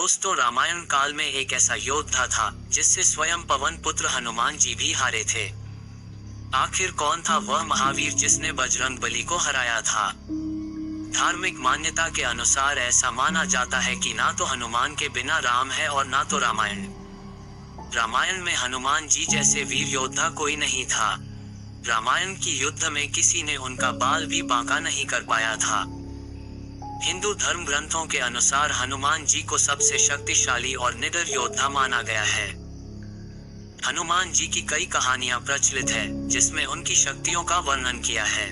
दोस्तों, रामायण काल में एक ऐसा योद्धा था जिससे स्वयं पवन पुत्र हनुमान जी भी हारे थे। आखिर कौन था वह महावीर जिसने बजरंग बली को हराया था? धार्मिक मान्यता के अनुसार ऐसा माना जाता है कि ना तो हनुमान के बिना राम है और ना तो रामायण। रामायण में हनुमान जी जैसे वीर योद्धा कोई नहीं था। रामायण की युद्ध में किसी ने उनका बाल भी बांका नहीं कर पाया था। हिंदू धर्म ग्रंथों के अनुसार हनुमान जी को सबसे शक्तिशाली और निडर योद्धा माना गया है। हनुमान जी की कई कहानियां प्रचलित है जिसमें उनकी शक्तियों का वर्णन किया है।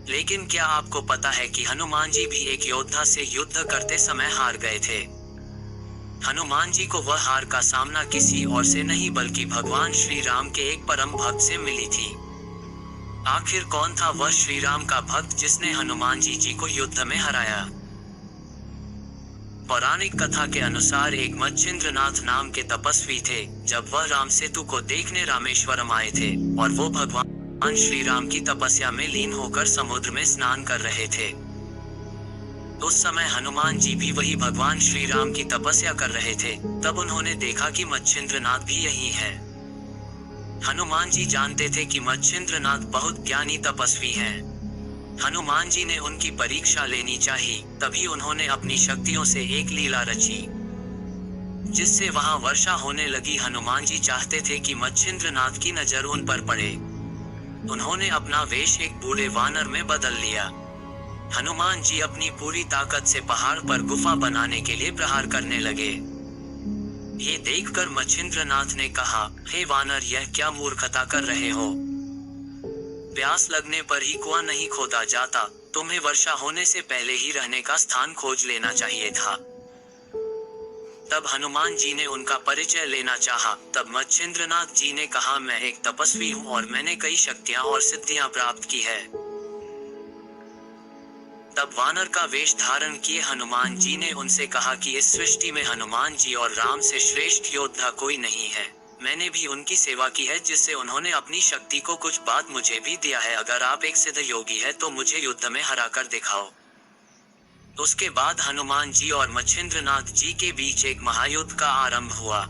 लेकिन क्या आपको पता है कि हनुमान जी भी एक योद्धा से युद्ध करते समय हार गए थे? हनुमान जी को वह हार का सामना किसी और से नहीं बल्कि भगवान श्री राम के एक परम भक्त से मिली थी। आखिर कौन था वह श्री राम का भक्त जिसने हनुमान जी को युद्ध में हराया? पौराणिक कथा के अनुसार एक मच्छिंद्रनाथ नाम के तपस्वी थे जब वह राम सेतु को देखने रामेश्वरम आए थे और वो भगवान श्री राम की तपस्या में लीन होकर समुद्र में स्नान कर रहे थे। उस समय हनुमान जी भी वही भगवान श्री राम की तपस्या कर रहे थे। तब उन्होंने देखा कि मच्छिंद्रनाथ भी यही है। हनुमान जी जानते थे कि मच्छिंद्रनाथ बहुत ज्ञानी तपस्वी हैं। हनुमान जी ने उनकी परीक्षा लेनी चाहिए, तभी उन्होंने अपनी शक्तियों से एक लीला रची जिससे वहां वर्षा होने लगी। हनुमान जी चाहते थे कि मच्छिंद्रनाथ की नजर उन पर पड़े। उन्होंने अपना वेश एक बूढ़े वानर में बदल लिया। हनुमान जी अपनी पूरी ताकत से पहाड़ पर गुफा बनाने के लिए प्रहार करने लगे। ये देखकर मच्छिंद्रनाथ ने कहा, हे वानर, यह क्या मूर्खता कर रहे हो? प्यास लगने पर ही कुआं नहीं खोदा जाता। तुम्हें वर्षा होने से पहले ही रहने का स्थान खोज लेना चाहिए था। तब हनुमान जी ने उनका परिचय लेना चाहा। तब मच्छिंद्रनाथ जी ने कहा, मैं एक तपस्वी हूँ और मैंने कई शक्तियाँ और सिद्धियाँ प्राप्त की है। तब वानर का वेश धारण किए हनुमान जी ने उनसे कहा कि इस सृष्टि में हनुमान जी और राम से श्रेष्ठ योद्धा कोई नहीं है। मैंने भी उनकी सेवा की है जिससे उन्होंने अपनी शक्ति को कुछ बात मुझे भी दिया है। अगर आप एक सिद्ध योगी है तो मुझे युद्ध में हरा कर दिखाओ। उसके बाद हनुमान जी और मच्छिंद्रनाथ जी के बीच एक महायुद्ध का आरंभ हुआ।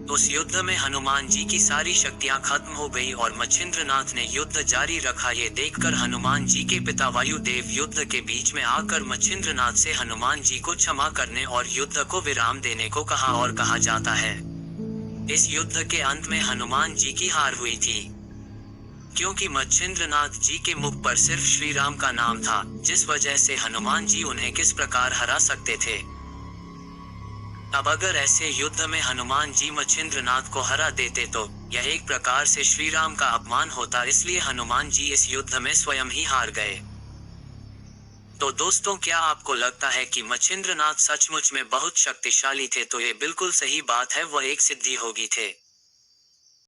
उस युद्ध में हनुमान जी की सारी शक्तियां खत्म हो गई और मच्छिंद्रनाथ ने युद्ध जारी रखा। ये देखकर हनुमान जी के पिता वायुदेव युद्ध के बीच में आकर मच्छिंद्रनाथ से हनुमान जी को क्षमा करने और युद्ध को विराम देने को कहा। और कहा जाता है इस युद्ध के अंत में हनुमान जी की हार हुई थी, क्योंकि मच्छिंद्रनाथ जी के मुख पर सिर्फ श्री राम का नाम था, जिस वजह से हनुमान जी उन्हें किस प्रकार हरा सकते थे। अब अगर ऐसे युद्ध में हनुमान जी मच्छिंद्रनाथ को हरा देते तो यह एक प्रकार से श्री राम का अपमान होता। इसलिए हनुमान जी इस युद्ध में स्वयं ही हार गए। तो दोस्तों, क्या आपको लगता है कि मच्छिंद्रनाथ सचमुच में बहुत शक्तिशाली थे? तो ये बिल्कुल सही बात है, वह एक सिद्धि योगी थे।